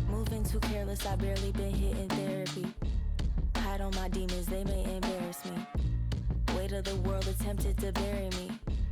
Moving too careless, I barely been hitting therapy. Hide on my demons, they may embarrass me. Weight of the world attempted to bury me.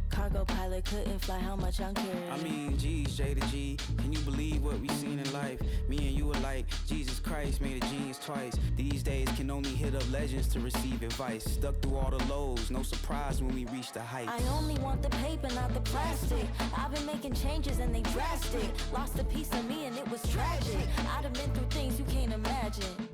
Cargo pilot couldn't fly, how much I'm carrying. I mean, G's, J to G. Can you believe what we seen in life? Me and you are like Jesus Christ made a genius twice. These days can only hit up legends to receive advice. Stuck through all the lows, no surprise when we reach the heights. I only want the paper, not the plastic. I've been making changes and they drastic. Lost a piece of me and it was tragic. I'd have been through things you can't imagine.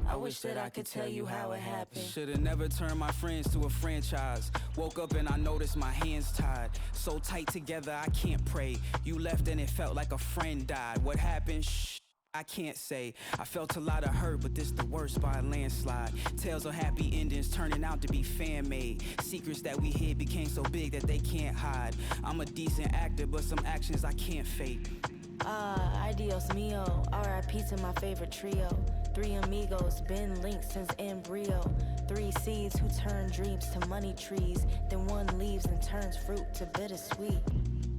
I wish that I could tell you how it happened. Should've never turned my friends to a franchise. Woke up and I noticed my hands tied. So tight together I can't pray. You left and it felt like a friend died. What happened? Shh, I can't say. I felt a lot of hurt, but this the worst by a landslide. Tales of happy endings turning out to be fan-made. Secrets that we hid became so big that they can't hide. I'm a decent actor, but some actions I can't fake. Adios mio, R.I.P. to my favorite trio. 3 amigos, been linked since embryo. 3 seeds who turn dreams to money trees. Then 1 leaves and turns fruit to bittersweet.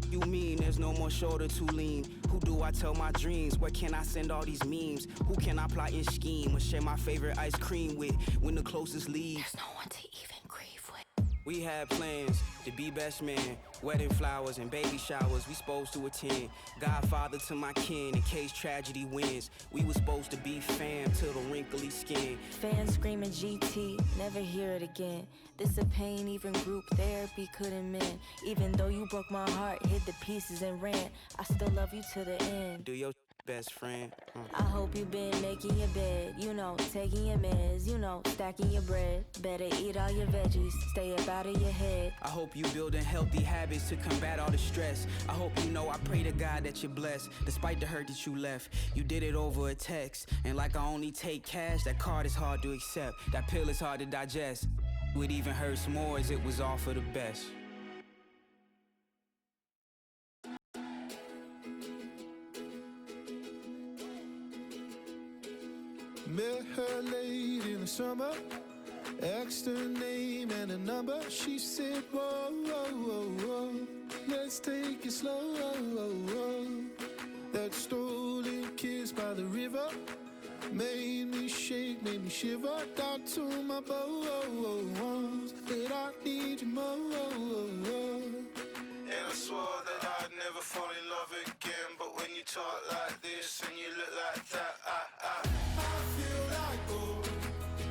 You mean there's no more shoulder to lean? Who do I tell my dreams? Where can I send all these memes? Who can I plot and scheme or share my favorite ice cream with when the closest leaves? There's no one to even grieve with. We had plans to be best man, wedding flowers and baby showers we supposed to attend. Godfather to my kin in case tragedy wins. We were supposed to be fam till the wrinkly skin. Fans screaming GT, never hear it again. This a pain even group therapy couldn't mend. Even though you broke my heart, hid the pieces and ran, I still love you to the end. Do your best friend. I hope you been making your bed, you know, taking your meds, you know, stacking your bread. Better eat all your veggies, stay up out of your head. I hope you building healthy habits to combat all the stress. I hope you know I pray to God that you're blessed. Despite the hurt that you left, you did it over a text. And like I only take cash, that card is hard to accept. That pill is hard to digest. What even hurts more is it was all for the best. Met her late in the summer, asked her name and a number. She said, whoa, whoa, whoa, whoa, let's take it slow. That stolen kiss by the river made me shake, made me shiver. Down to my bones, that I need you more. And I swore that I'd never fall in love again. But when you talk like this and you look like that, I feel like gold.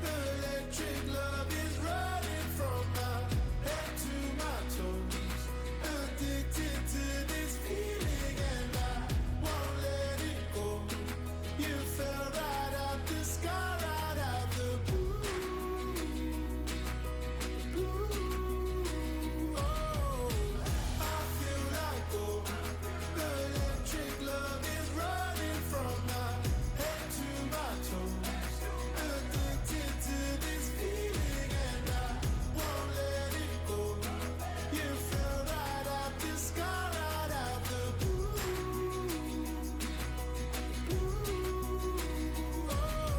The electric love is running from my head to my toes. Addicted to this feeling and I won't let it go. You fell right out the sky, right out the blue. Oh, I feel like gold. The electric love is running from my head to my toes. Addicted to this feeling and I won't let it go. You fell right out the sky, right out the blue.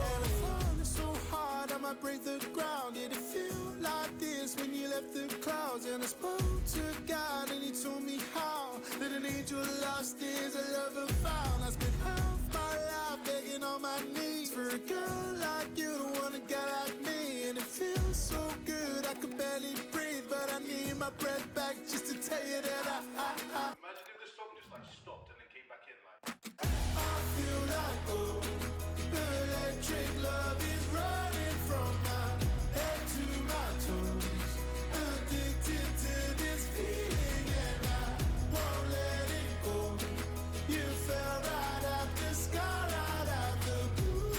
And I found it so hard I might break the ground. Did it feel like this when you left the clouds? And I spoke to God and he told me how that an angel lost is a lover found. I spent half my life begging on my knees for a girl like you, the one a guy like me. And it feels so good I could barely breathe, but I need my breath back just to tell you that I Imagine if this song just like stopped and then came back in like. feel like gold. The electric love is running from my head to my toes. Addicted to this feeling and I won't let it go. You fell right out the sky, right out the blue.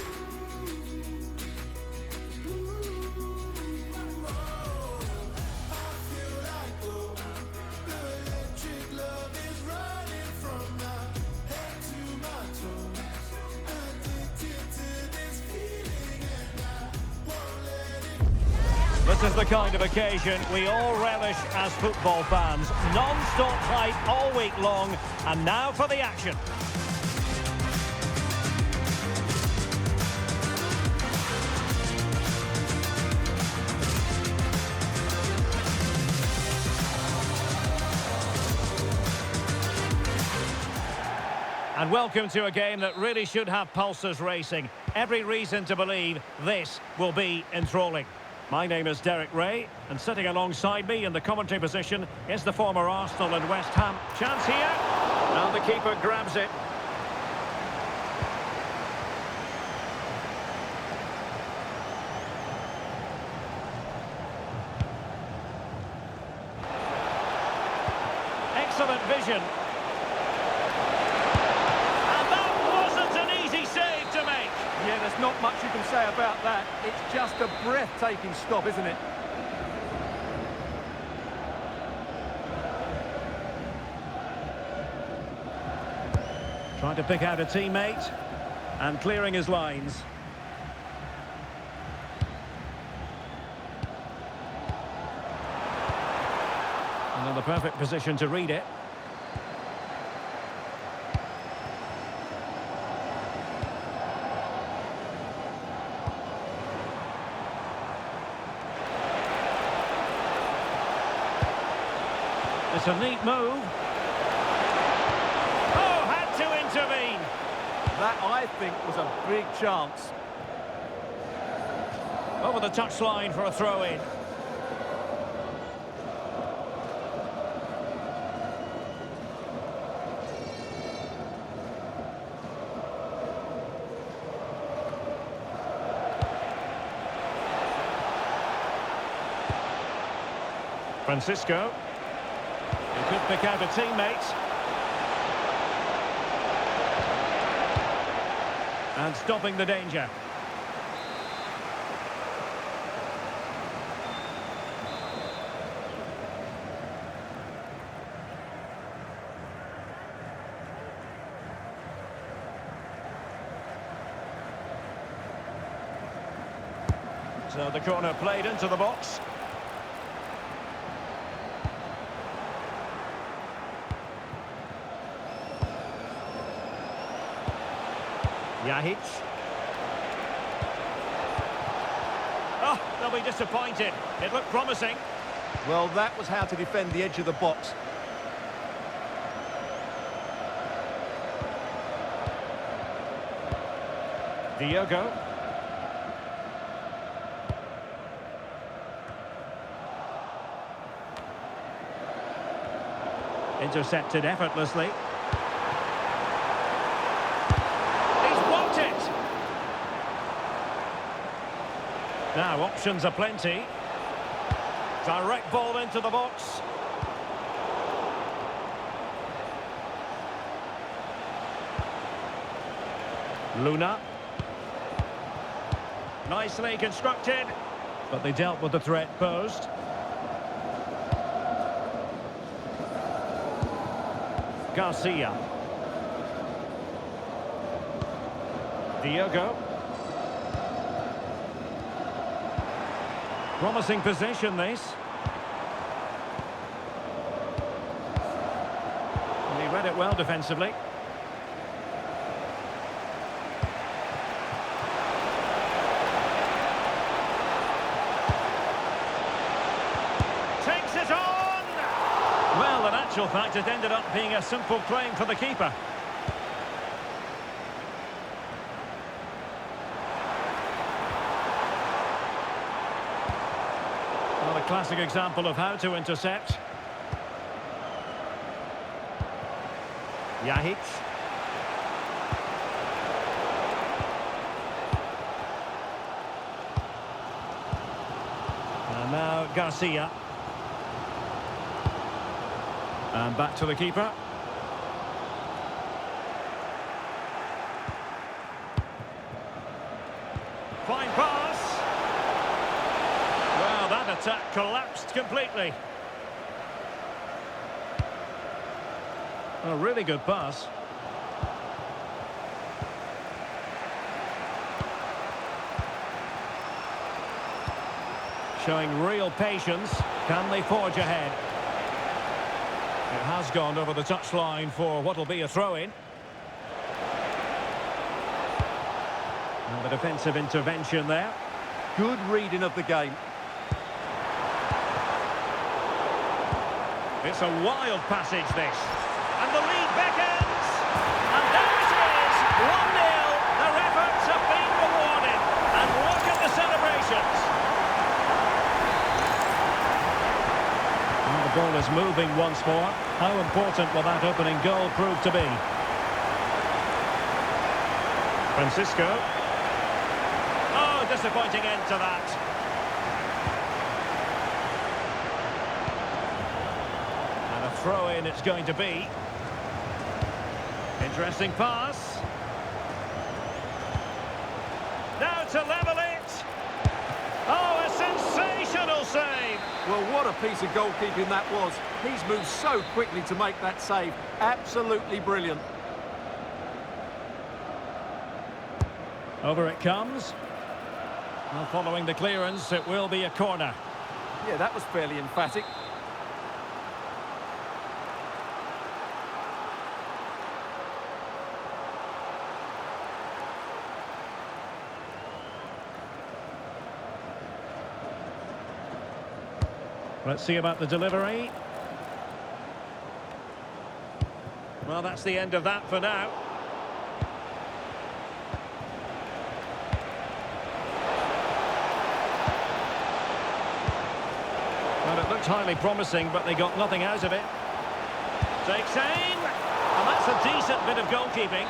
Oh, I feel like gold. The electric love is running from my head to my toes. Addicted to this feeling and I won't let it. This is the kind of occasion we all relish as football fans. Non-stop hype all week long, and now for the action. And welcome to a game that really should have pulses racing. Every reason to believe this will be enthralling. My name is Derek Ray, and sitting alongside me in the commentary position is the former Arsenal and West Ham. Chance here, and the keeper grabs it. Excellent vision. And that wasn't an easy save to make. Yeah, there's not much you can say about that. It's just a breathtaking stop, isn't it? Trying to pick out a teammate and clearing his lines. And in the perfect position to read it. It's a neat move. Oh, had to intervene. That, I think, was a big chance. Over the touchline for a throw-in. Francisco. He could pick out a teammate. And stopping the danger. So the corner played into the box. Yahic. Oh, they'll be disappointed. It looked promising. Well, that was how to defend the edge of the box. Diogo. Intercepted effortlessly. Now, options are plenty. Direct ball into the box. Luna. Nicely constructed, but they dealt with the threat posed. Garcia. Diogo. Promising position, this. And he read it well defensively. Takes it on! Well, in actual fact, it ended up being a simple claim for the keeper. Well, a classic example of how to intercept. Yahic. And now Garcia. And back to the keeper. Fine pass. Well, that attack collapsed completely. A really good pass. Showing real patience. Can they forge ahead? It has gone over the touchline for what will be a throw-in. And the defensive intervention there. Good reading of the game. It's a wild passage, this. And the lead beckons. And There it is! 1-0. Their efforts have been rewarded. And look at the celebrations. The ball is moving once more. How important will that opening goal prove to be? Francisco. Oh, disappointing end to that. And a throw-in it's going to be. Interesting pass. Now to level it. Oh, a sensational save. Well, what a piece of goalkeeping that was. He's moved so quickly to make that save. Absolutely brilliant. Over it comes. Well, following the clearance, it will be a corner. Yeah, that was fairly emphatic. Let's see about the delivery. Well, that's the end of that for now. Well, it looked highly promising, but they got nothing out of it. Takes aim, and that's a decent bit of goalkeeping.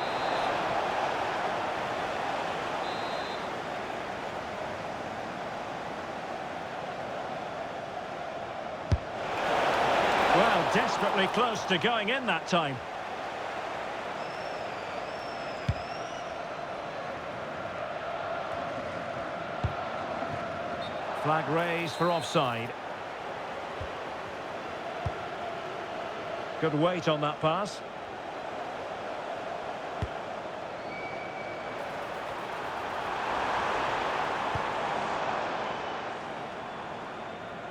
Well, desperately close to going in that time. Flag raised for offside. Good weight on that pass.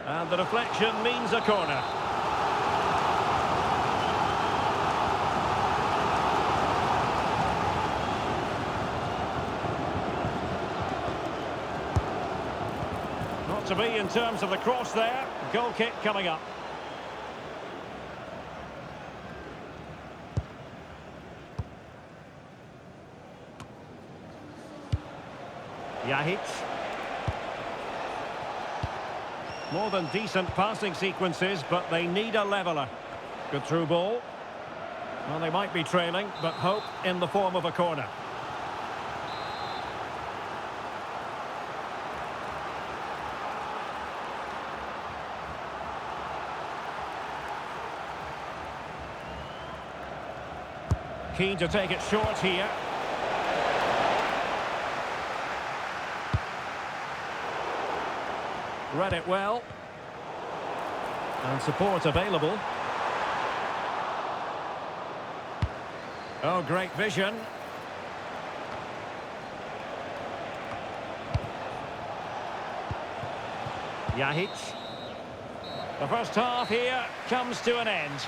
And the deflection means a corner. Not to be in terms of the cross there. Goal kick coming up. Yahic. More than decent passing sequences, but they need a leveller. Good through ball. Well, they might be trailing, but hope in the form of a corner. Keen to take it short here. Read it well. And support available. Oh, great vision. Yahic. The first half here comes to an end.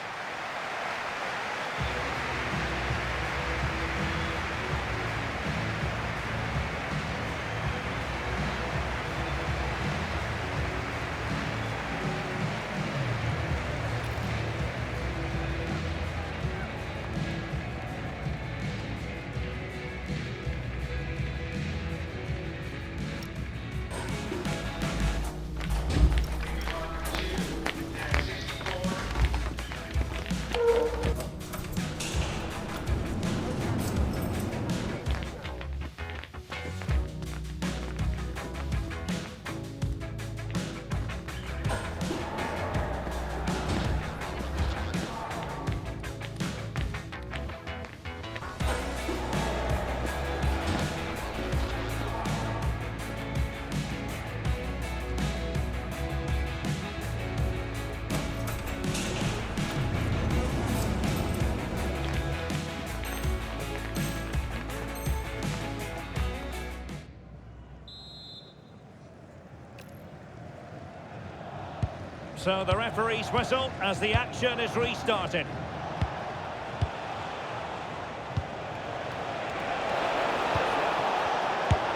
So the referee's whistle as the action is restarted.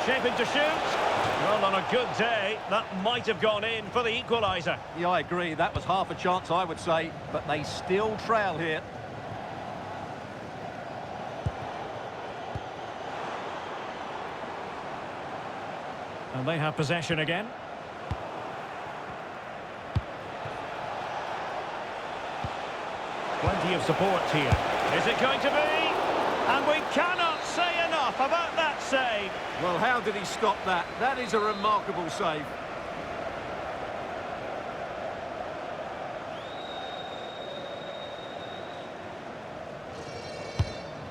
Shaping to shoot. Well, on a good day, that might have gone in for the equaliser. Yeah, I agree. That was half a chance, I would say. But they still trail here. And they have possession again. Plenty of support here. Is it going to be? And we cannot say enough about that save. Well, how did he stop that? That is a remarkable save.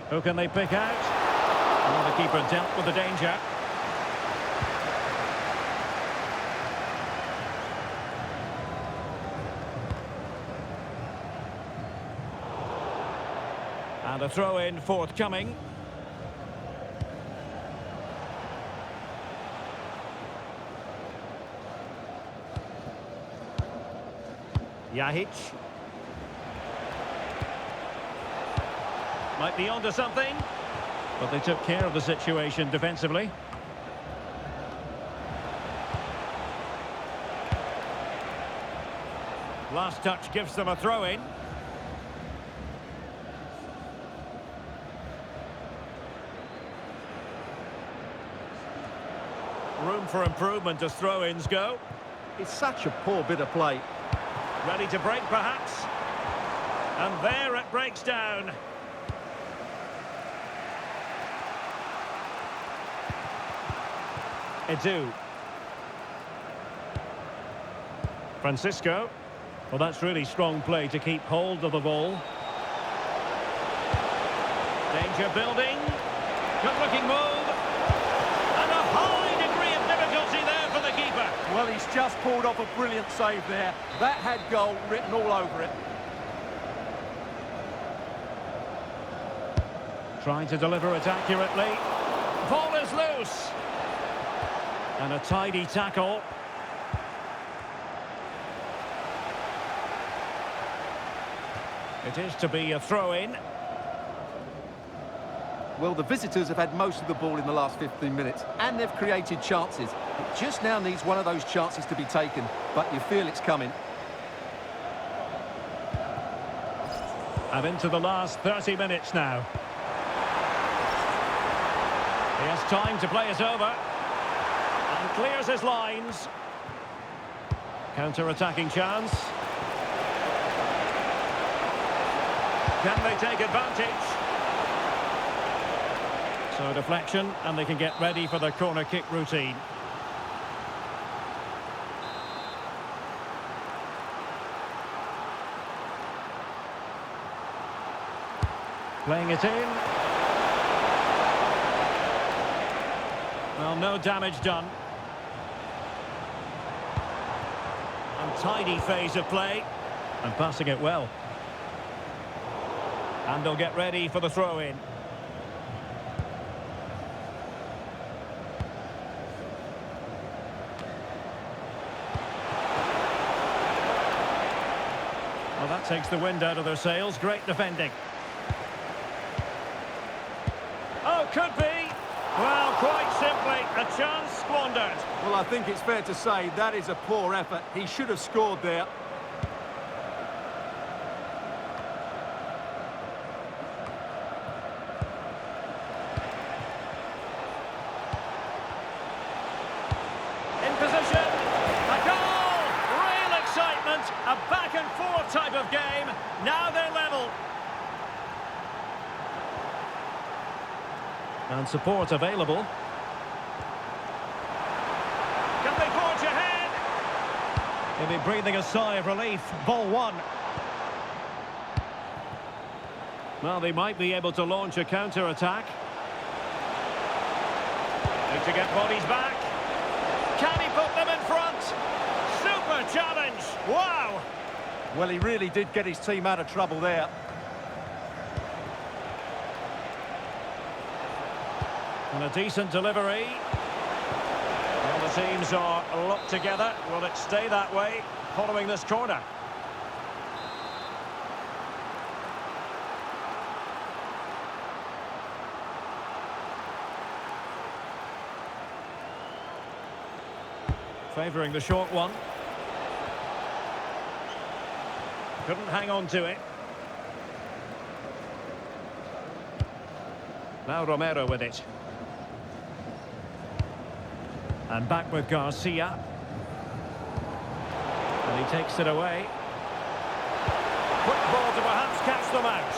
Who can they pick out? Well, the keeper dealt with the danger. And a throw-in forthcoming. Yahic. Might be onto something. But they took care of the situation defensively. Last touch gives them a throw-in. Room for improvement as throw-ins go. It's such a poor bit of play. Ready to break, perhaps. And there it breaks down. Edu. Francisco. Well, that's really strong play to keep hold of the ball. Danger building. Good-looking move. And a high degree of difficulty there for the keeper. Well, he's just pulled off a brilliant save there. That had goal written all over it. Trying to deliver it accurately. Ball is loose. And a tidy tackle. It is to be a throw-in. Well, the visitors have had most of the ball in the last 15 minutes, and they've created chances. It just now needs one of those chances to be taken, but you feel it's coming. And into the last 30 minutes now. He has time to play it over. And clears his lines. Counter-attacking chance. Can they take advantage? So deflection, and they can get ready for the corner kick routine. Playing it in. Well, no damage done. Untidy phase of play. And passing it well. And they'll get ready for the throw-in. Well, that takes the wind out of their sails. Great defending. Oh, could be. Well, quite simply, a chance squandered. Well, I think it's fair to say that is a poor effort. He should have scored there. In position. A goal! Real excitement. A back-and-forth type of game. Now they're level. And support available. Can they forge ahead? They'll be breathing a sigh of relief. Ball one. Well, they might be able to launch a counter-attack. Need to get bodies back. Can he put them in front? Super challenge. Wow. Well, he really did get his team out of trouble there. And a decent delivery. Well, the teams are locked together. Will it stay that way following this corner? Favouring the short one. Couldn't hang on to it. Now Romero with it. And back with Garcia. And he takes it away. Quick ball to perhaps catch them out.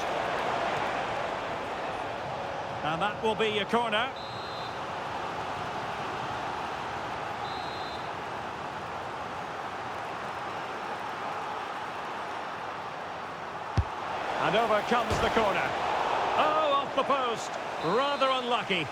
And that will be a corner. And over comes the corner. Oh, off the post. Rather unlucky.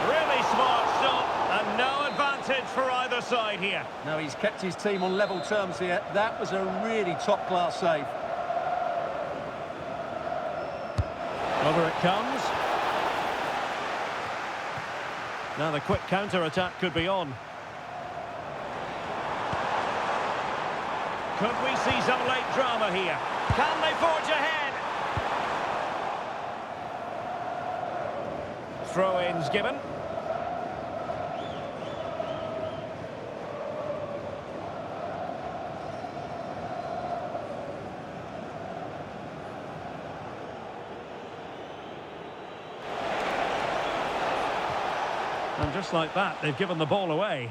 Really smart stop, and no advantage for either side here. No, he's kept his team on level terms here. That was a really top-class save. Over it comes. Now the quick counter-attack could be on. Could we see some late drama here? Can they forge ahead? Throw-ins given. And just like that, they've given the ball away.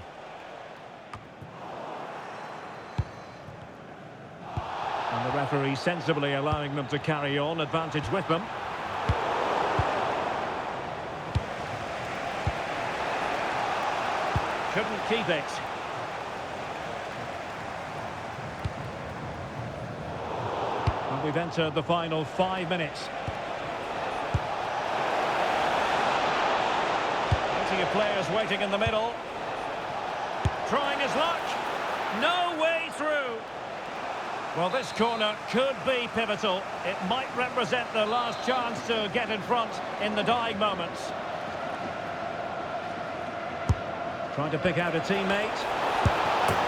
And the referee sensibly allowing them to carry on, advantage with them. Couldn't keep it. And we've entered the final 5 minutes. Of players waiting in the middle. Trying his luck. No way through. Well, this corner could be pivotal. It might represent the last chance to get in front in the dying moments. Trying to pick out a teammate.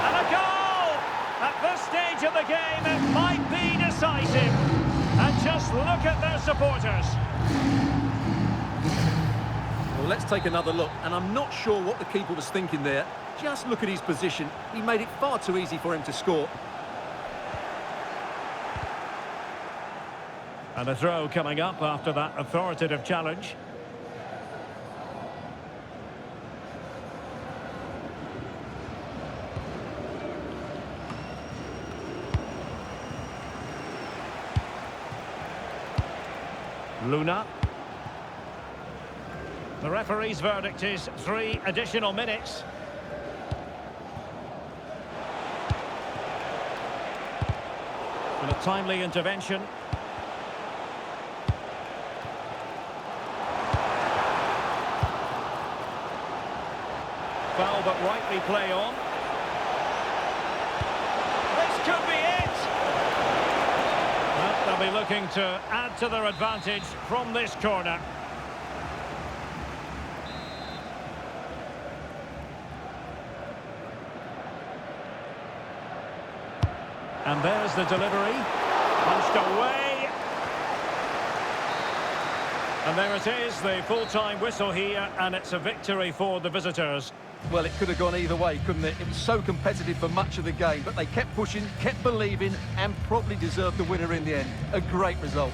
And a goal! At this stage of the game, it might be decisive. And just look at their supporters. Well, let's take another look, and I'm not sure what the keeper was thinking there. Just look at his position. He made it far too easy for him to score. And a throw coming up after that authoritative challenge. Luna. The referee's verdict is 3 additional minutes. And a timely intervention. Foul, but rightly play on. This could be it! Well, they'll be looking to add to their advantage from this corner. And there's the delivery. Punched away. And there it is, the full-time whistle here, and it's a victory for the visitors. Well, it could have gone either way, couldn't it? It was so competitive for much of the game, but they kept pushing, kept believing, and probably deserved the winner in the end. A great result.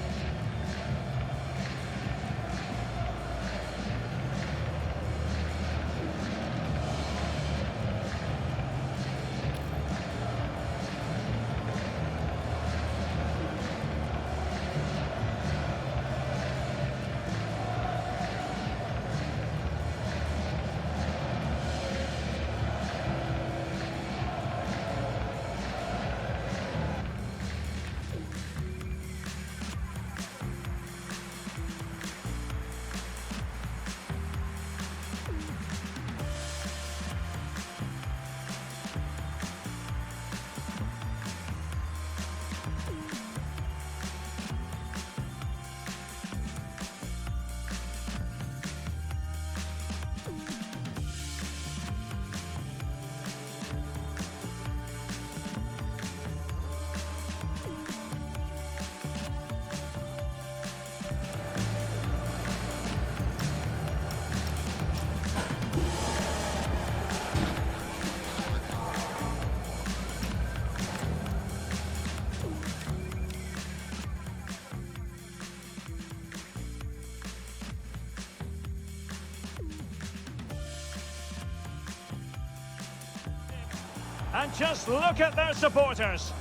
And just look at their supporters.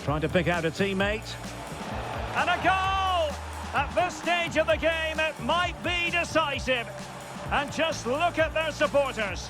Trying to pick out a teammate. And a goal! At this stage of the game, it might be decisive. And just look at their supporters.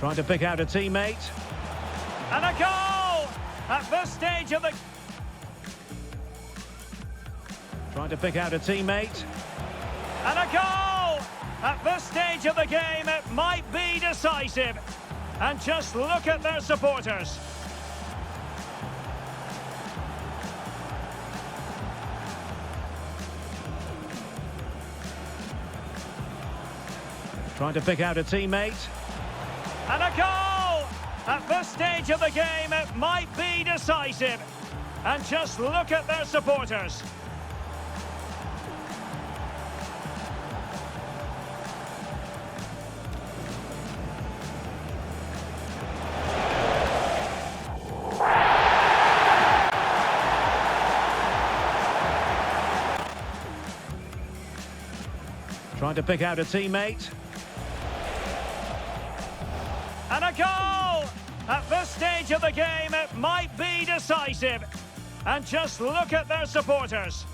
Trying to pick out a teammate. And a goal! At this stage of the... Trying to pick out a teammate. And a goal! At this stage of the game, it might be decisive. And just look at their supporters. Trying to pick out a teammate. And a goal! At this stage of the game, it might be decisive. And just look at their supporters. Trying to pick out a teammate. And a goal! At this stage of the game, it might be decisive. And just look at their supporters.